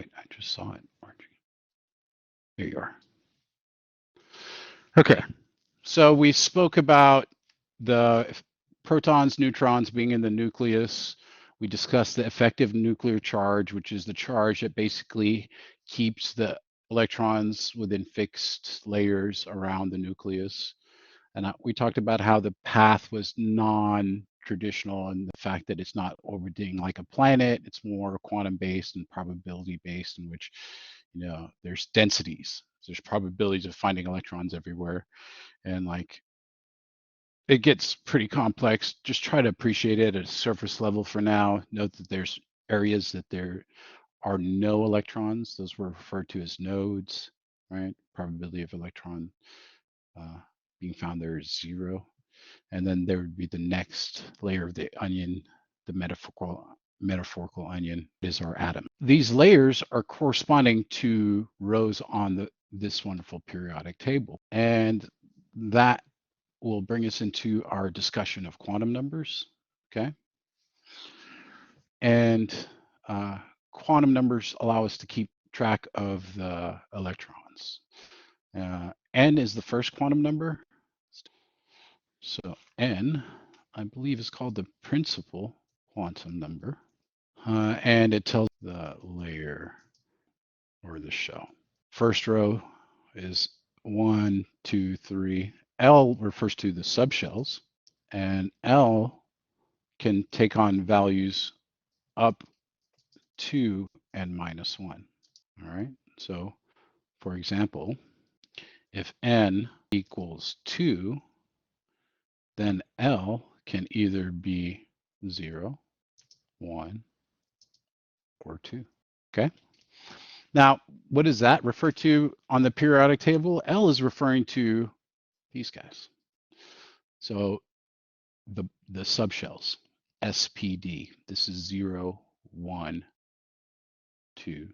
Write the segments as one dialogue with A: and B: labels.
A: wait, I just saw it. There you are. Okay, so we spoke about the protons, neutrons being in the nucleus. We discussed the effective nuclear charge, which is the charge that basically keeps the electrons within fixed layers around the nucleus. And we talked about how the path was non-traditional and the fact that it's not orbiting like a planet. It's more quantum-based and probability-based, in which, there's densities. There's probabilities of finding electrons everywhere. And like, it gets pretty complex. Just try to appreciate it at a surface level for now. Note that there's areas that there are no electrons. Those were referred to as nodes, right? Probability of electron being found there is 0. And then there would be the next layer of the onion, the metaphorical onion is our atom. These layers are corresponding to rows on this wonderful periodic table. And that will bring us into our discussion of quantum numbers, okay? And quantum numbers allow us to keep track of the electrons. N is the first quantum number. So N, I believe, is called the principal quantum number. And it tells the layer or the shell. First row is 1, 2, 3. L refers to the subshells, and L can take on values up to n minus 1. All right. So, for example, if n equals 2, then L can either be 0, 1, or 2. Okay. Now, what does that refer to on the periodic table? L is referring to these guys. So the subshells, SPD. This is 0, 1, 2,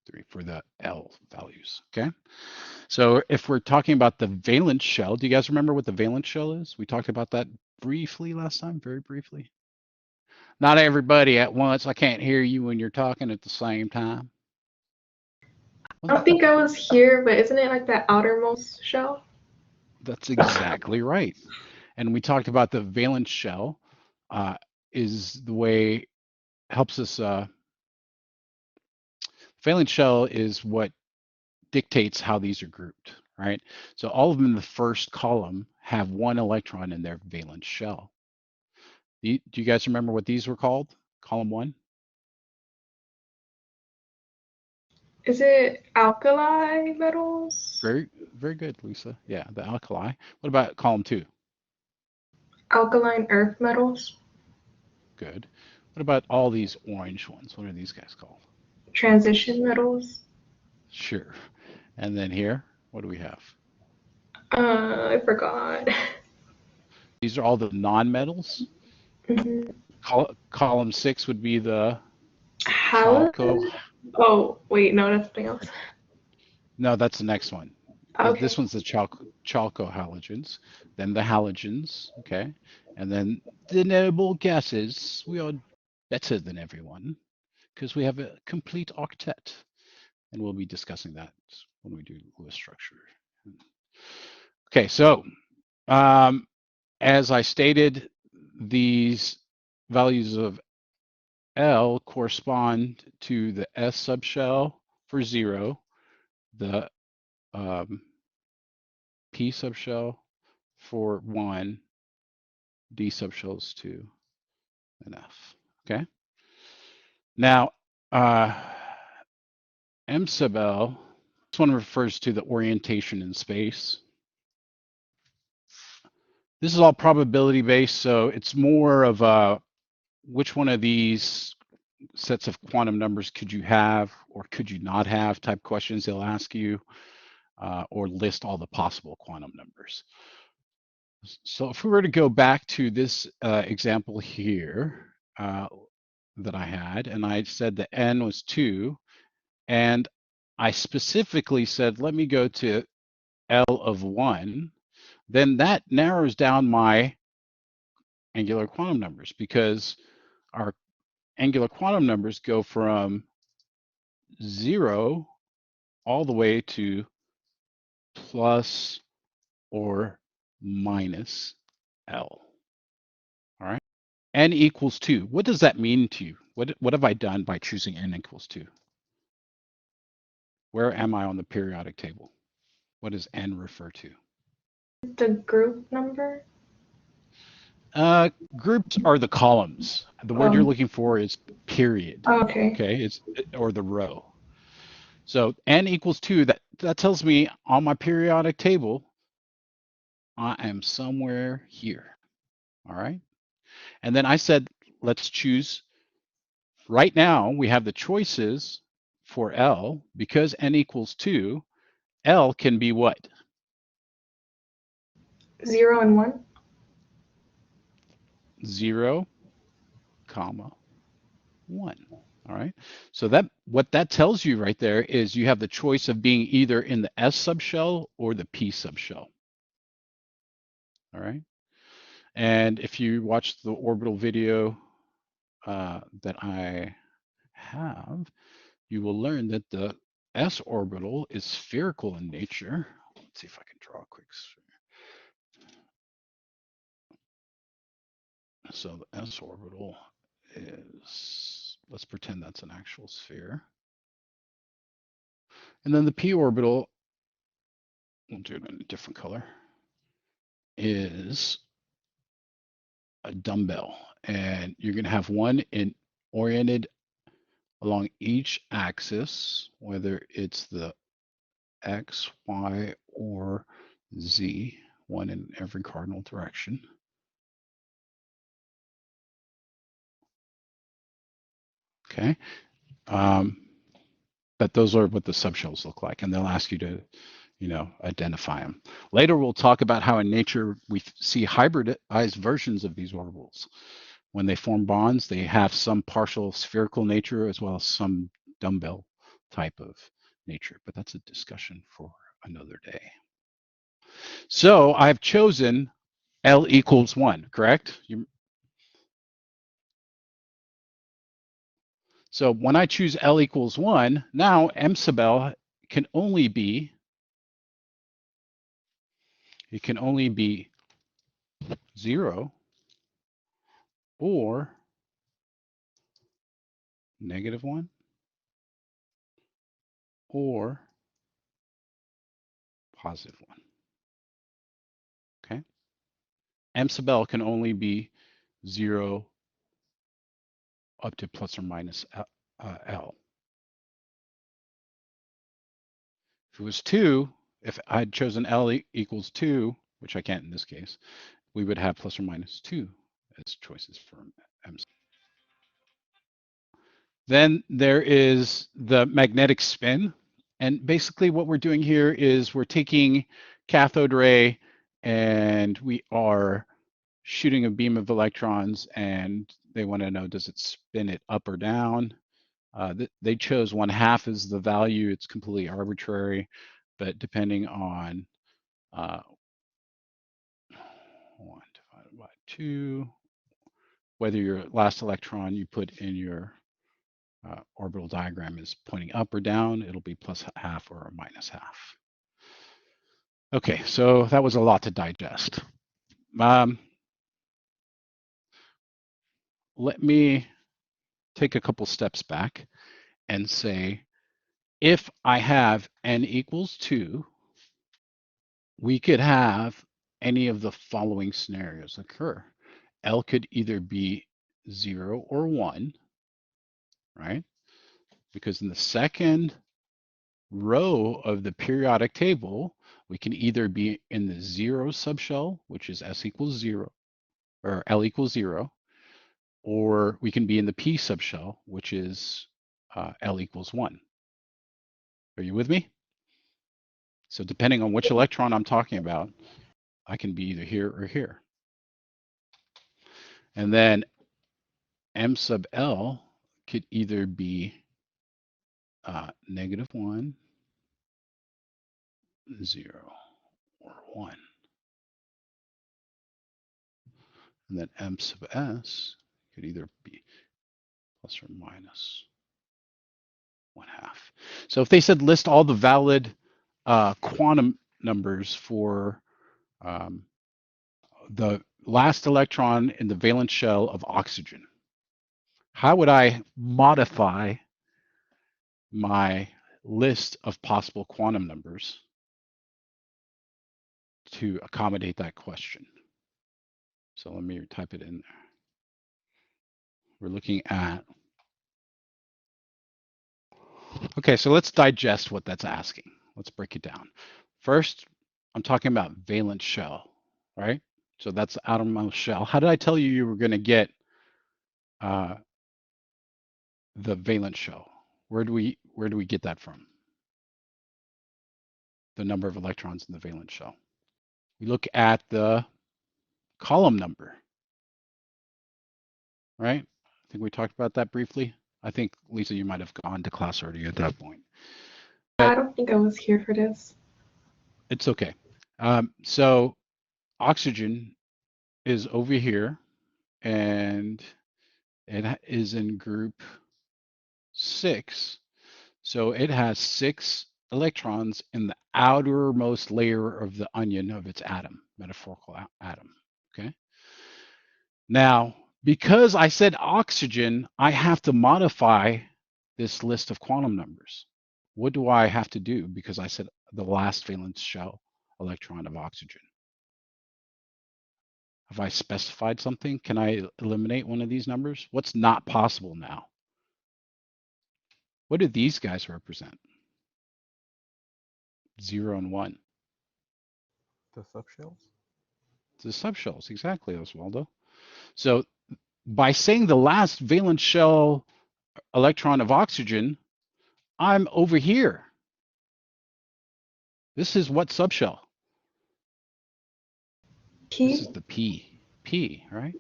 A: 3 for the L values. Okay. So if we're talking about the valence shell, do you guys remember what the valence shell is? We talked about that briefly last time, very briefly. Not everybody at once. I can't hear you when you're talking at the same time.
B: I don't think I was here, but isn't it like that outermost shell?
A: That's exactly right. And we talked about the valence shell is the way helps us. Valence shell is what dictates how these are grouped, right? So all of them in the first column have 1 electron in their valence shell. Do you guys remember what these were called? Column 1?
B: Is it alkali metals?
A: Very, very good, Lisa. Yeah, the alkali. What about column 2?
B: Alkaline earth metals?
A: Good. What about all these orange ones? What are these guys called?
B: Transition metals?
A: Sure. And then here, what do we have?
B: I forgot.
A: These are all the non-metals. Column 6 would be the chalco.
B: Oh, wait, no, that's something else.
A: No, that's the next one.
B: Okay.
A: This one's the chalco halogens, then the halogens, okay? And then the noble gases. We are better than everyone because we have a complete octet. And we'll be discussing that when we do Lewis structure. Okay, so as I stated, these values of L correspond to the S subshell for 0, the P subshell for 1, D subshells 2, and F. Okay. Now, M sub L, this one refers to the orientation in space. This is all probability based, so it's more of a which one of these sets of quantum numbers could you have or could you not have type questions they'll ask you, or list all the possible quantum numbers. So if we were to go back to this example here that I had, and I said the N was 2, and I specifically said, let me go to L of 1, then that narrows down my angular quantum numbers because our angular quantum numbers go from 0 all the way to plus or minus L. All right. N equals 2. What does that mean to you? What have I done by choosing n equals 2? Where am I on the periodic table? What does n refer to?
B: The group number?
A: Groups are the columns. The word you're looking for is period.
B: Okay.
A: Okay, or the row. So n equals 2. That tells me on my periodic table, I am somewhere here. All right. And then I said, let's choose. Right now, we have the choices for L. Because n equals 2, L can be what?
B: 0 and 1?
A: 0, comma, 1. All right. So what that tells you right there is you have the choice of being either in the S subshell or the P subshell. All right. And if you watch the orbital video that I have, you will learn that the S orbital is spherical in nature. Let's see if I can draw a quick sphere. So the S orbital is, let's pretend that's an actual sphere. And then the P orbital, we'll do it in a different color, is a dumbbell. And you're going to have one oriented along each axis, whether it's the X, Y, or Z, one in every cardinal direction. Okay. But those are what the subshells look like, and they'll ask you to, identify them. Later, we'll talk about how in nature we see hybridized versions of these orbitals. When they form bonds, they have some partial spherical nature as well as some dumbbell type of nature, but that's a discussion for another day. So I've chosen L equals 1, correct? So when I choose L equals 1, now M sub L can only be, it can only be 0 or -1 or +1. Okay. M sub L can only be 0 up to plus or minus L. If it was 2, if I'd chosen L equals 2, which I can't in this case, we would have plus or minus 2 as choices for M. Then there is the magnetic spin. And basically what we're doing here is we're taking cathode ray and we are shooting a beam of electrons, and they want to know, does it spin it up or down? They chose 1/2 as the value. It's completely arbitrary, but depending on 1 divided by 2, whether your last electron you put in your orbital diagram is pointing up or down, it'll be +1/2 or -1/2. Okay, so that was a lot to digest. Let me take a couple steps back and say, if I have n equals 2, we could have any of the following scenarios occur. L could either be 0 or 1, right? Because in the second row of the periodic table, we can either be in the 0 subshell, which is S equals 0, or L equals 0, or we can be in the P subshell, which is L equals 1. Are you with me? So depending on which electron I'm talking about, I can be either here or here. And then M sub L could either be -1, 0, or 1. And then M sub S could either be plus or minus 1/2. So if they said list all the valid quantum numbers for the last electron in the valence shell of oxygen, how would I modify my list of possible quantum numbers to accommodate that question? So let me type it in there. We're looking at, okay, so let's digest what that's asking. Let's break it down. First, I'm talking about valence shell, right? So that's the outermost shell. How did I tell you were going to get the valence shell? Where do we get that from? The number of electrons in the valence shell. We look at the column number, right? I think we talked about that briefly. I think, Lisa, you might have gone to class already at that point.
B: I don't think I was here for this.
A: It's okay. So oxygen is over here, and it is in group 6. So it has 6 electrons in the outermost layer of the onion of its atom, metaphorical atom. Okay. Now, because I said oxygen, I have to modify this list of quantum numbers. What do I have to do? Because I said the last valence shell electron of oxygen. Have I specified something? Can I eliminate one of these numbers? What's not possible now? What do these guys represent? 0 and 1.
C: The subshells?
A: The subshells, exactly, Oswaldo. So by saying the last valence shell electron of oxygen, I'm over here. This is what subshell? This is the P, right?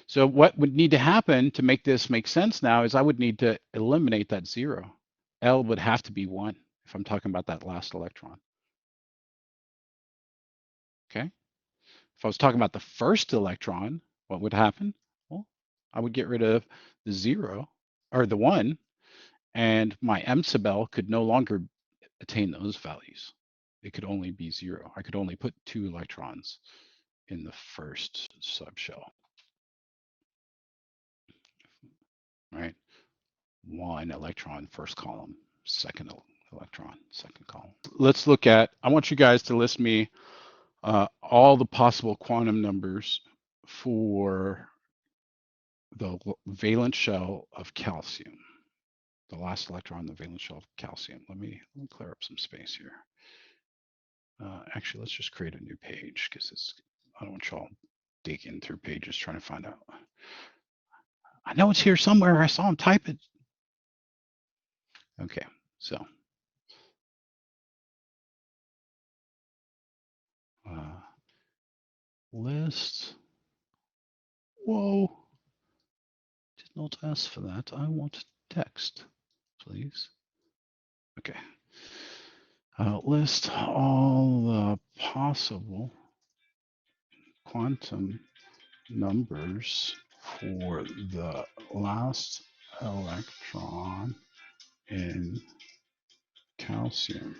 A: So what would need to happen to make this make sense now is I would need to eliminate that 0. L would have to be 1 if I'm talking about that last electron. Okay. If I was talking about the first electron, what would happen? Well, I would get rid of the 0 or the 1, and my M sub L could no longer attain those values. It could only be 0. I could only put 2 electrons in the first subshell, right? 1 electron, first column, second electron, second column. Let's look at, I want you guys to list me all the possible quantum numbers for the valence shell of calcium, the last electron in the valence shell of calcium. Let me clear up some space here. Actually, let's just create a new page because I don't want y'all digging through pages trying to find out. I know it's here somewhere. I saw him type it. Okay, so list. Whoa, did not ask for that. I want text, please. Okay. List all the possible quantum numbers for the last electron in calcium.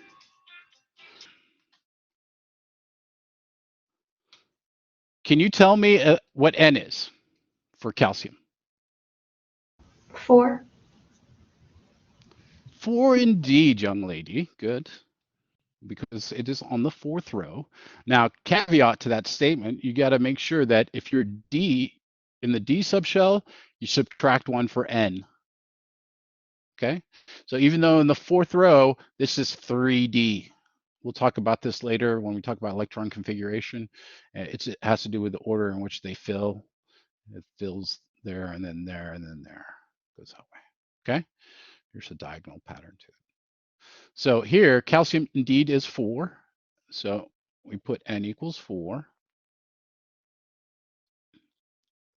A: Can you tell me what N is for calcium?
B: 4.
A: 4 indeed, young lady. Good. Because it is on the 4th row. Now, caveat to that statement, you got to make sure that if you're D in the D subshell, you subtract 1 for N. Okay? So even though in the 4th row, this is 3D. We'll talk about this later when we talk about electron configuration. It has to do with the order in which they fill. It fills there and then there and then there. Goes that way. Okay? Here's a diagonal pattern to it. So here, calcium indeed is 4. So we put N equals 4.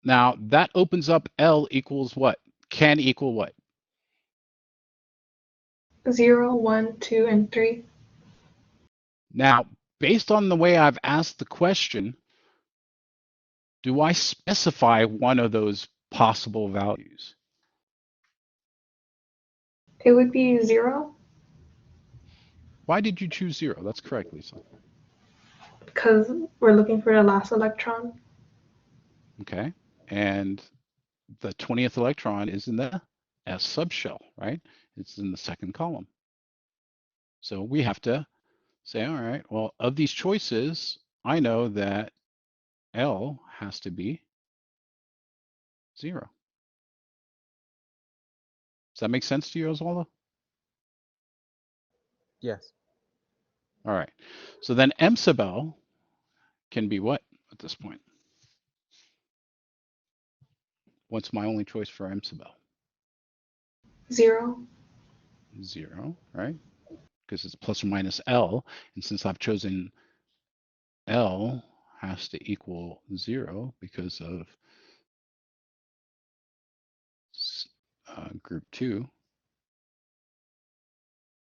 A: Now that opens up L equals what? Can equal what?
B: 0, 1, 2, and 3.
A: Now, based on the way I've asked the question, do I specify one of those possible values?
B: It would be 0
A: Why did you choose 0? That's correct, Lisa.
B: because we're looking for the last electron.
A: Okay. And the 20th electron is in the S subshell, right? It's in the second column. So we have to say, all right, well, of these choices, I know that L has to be 0. Does that make sense to you, Oswaldo?
C: Yes.
A: All right. So then M sub L can be what at this point? What's my only choice for M sub L?
B: 0.
A: 0, right? Because it's plus or minus L. And since I've chosen L has to equal 0 because of group 2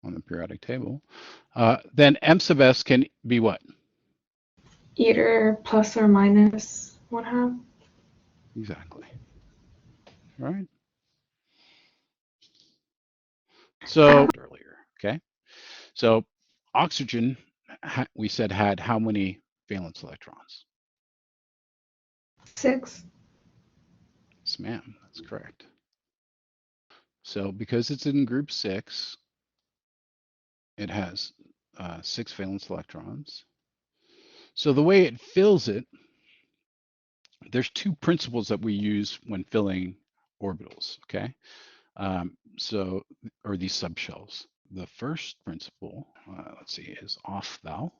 A: on the periodic table, then M sub S can be what?
B: Either plus or minus 1/2.
A: Exactly. Right. So earlier, okay. So oxygen, we said, had how many valence electrons?
B: 6.
A: Yes, ma'am. That's correct. So because it's in group 6, it has 6 valence electrons. So the way it fills it, there's 2 principles that we use when filling orbitals, okay? Or these subshells. The first principle, let's see, is off-thou.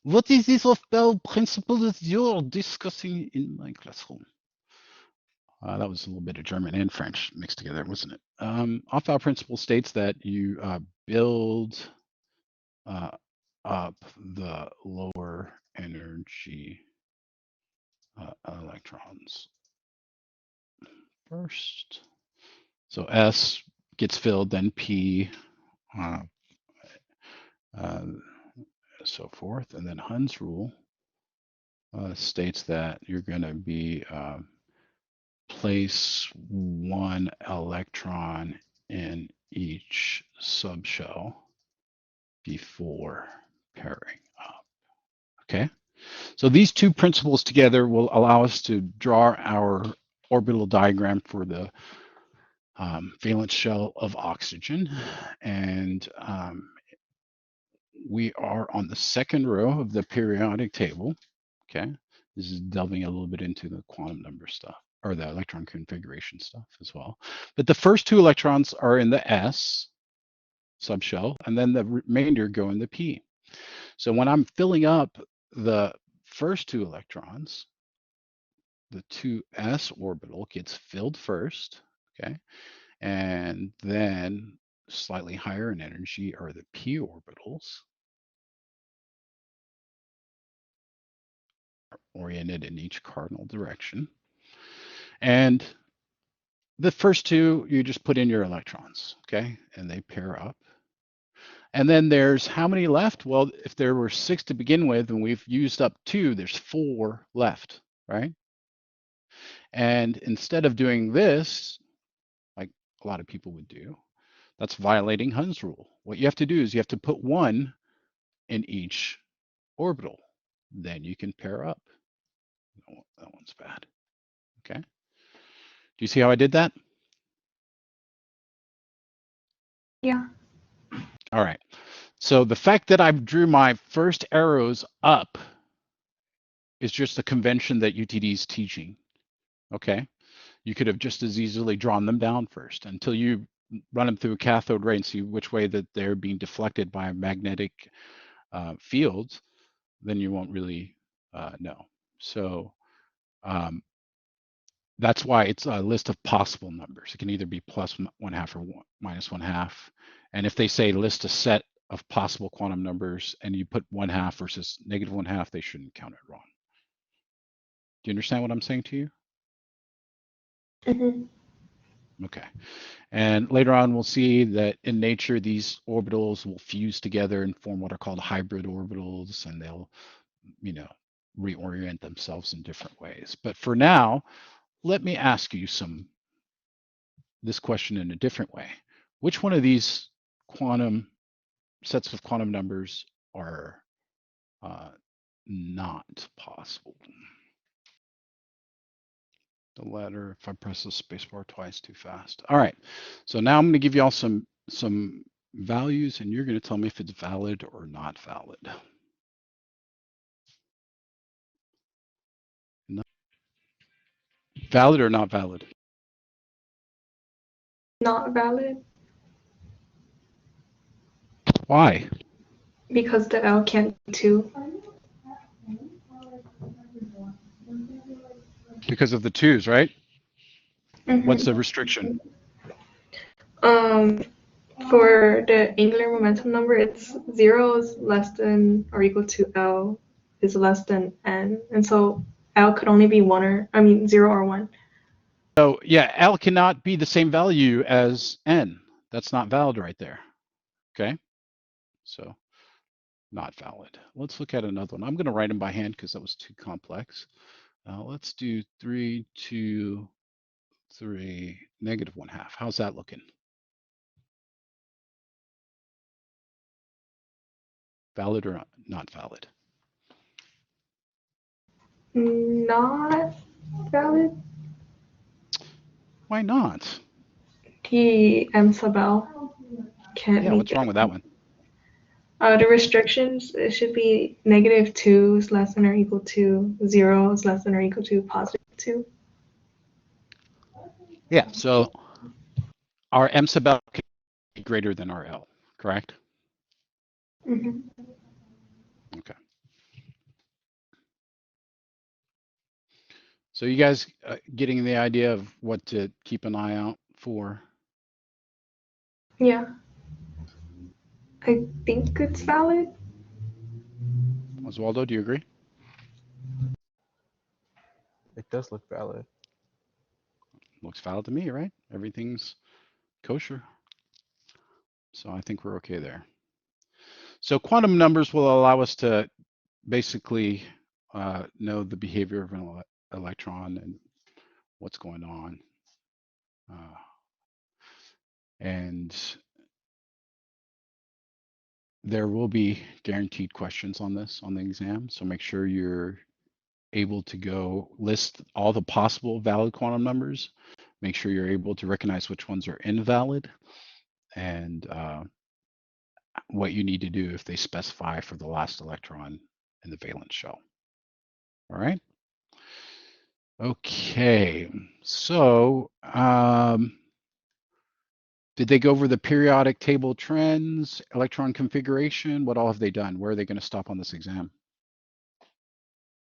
A: What is this off-thou principle that you're discussing in my classroom? That was a little bit of German and French mixed together, wasn't it? Off-thou principle states that you build up the lower energy electrons first. So S gets filled, then P, so forth. And then Hund's rule states that you're going to be place 1 electron in each subshell before pairing up. Okay, so these 2 principles together will allow us to draw our orbital diagram for the valence shell of oxygen. And we are on the second row of the periodic table. Okay, this is delving a little bit into the quantum number stuff, or the electron configuration stuff as well. But the first 2 electrons are in the S subshell, and then the remainder go in the P. So when I'm filling up the first 2 electrons, the 2s orbital gets filled first, okay? And then slightly higher in energy are the p orbitals, oriented in each cardinal direction. And the first 2, you just put in your electrons, okay? And they pair up. And then there's how many left? Well, if there were 6 to begin with and we've used up 2, there's 4 left, right? And instead of doing this, like a lot of people would do, that's violating Hund's rule. What you have to do is you have to put 1 in each orbital. Then you can pair up. Oh, that one's bad. Okay. Do you see how I did that?
B: Yeah.
A: All right. So the fact that I drew my first arrows up is just a convention that UTD is teaching. Okay. You could have just as easily drawn them down first until you run them through a cathode ray and see which way that they're being deflected by a magnetic field, then you won't really know. So that's why it's a list of possible numbers. It can either be plus 1/2 or minus 1/2. And if they say list a set of possible quantum numbers and you put 1/2 versus negative 1/2, they shouldn't count it wrong. Do you understand what I'm saying to you?
B: Mm-hmm.
A: Okay. And later on, we'll see that in nature, these orbitals will fuse together and form what are called hybrid orbitals, and they'll, reorient themselves in different ways. But for now, let me ask you this question in a different way. which one of these quantum sets of quantum numbers are not possible? The letter, if I press the spacebar twice too fast. All right, so now I'm going to give you all some values, and you're going to tell me if it's valid or not valid. Valid or not valid?
B: Not valid
A: Why?
B: because the L can't be 2.
A: Because of the twos, right?
B: Mhm.
A: What's the restriction?
B: For the angular momentum number, it's 0 is less than or equal to L is less than N, and so L could only be 0 or 1.
A: So yeah, L cannot be the same value as N. That's not valid right there. Okay, so not valid. Let's look at another one. I'm going to write them by hand because that was too complex. Let's do 3, 2, 3, -1/2. How's that looking? Valid or not valid?
B: Not valid.
A: Why not?
B: The M sub L can't
A: Yeah,
B: make
A: what's
B: it.
A: wrong with that one?
B: The restrictions, it should be -2 is less than or equal to 0 is less than or equal to +2.
A: Yeah, so our M sub L can be greater than our L, correct?
B: Mhm.
A: Okay. So you guys getting the idea of what to keep an eye out for?
B: Yeah. I think it's valid.
A: Oswaldo, do you agree?
C: It does look valid.
A: Looks valid to me, right? Everything's kosher. So I think we're okay there. So quantum numbers will allow us to basically know the behavior of an electron and what's going on. And there will be guaranteed questions on this on the exam. So make sure you're able to go list all the possible valid quantum numbers. Make sure you're able to recognize which ones are invalid and what you need to do if they specify for the last electron in the valence shell. All right. Okay. So did they go over the periodic table trends, electron configuration? What all have they done? Where are they going to stop on this exam?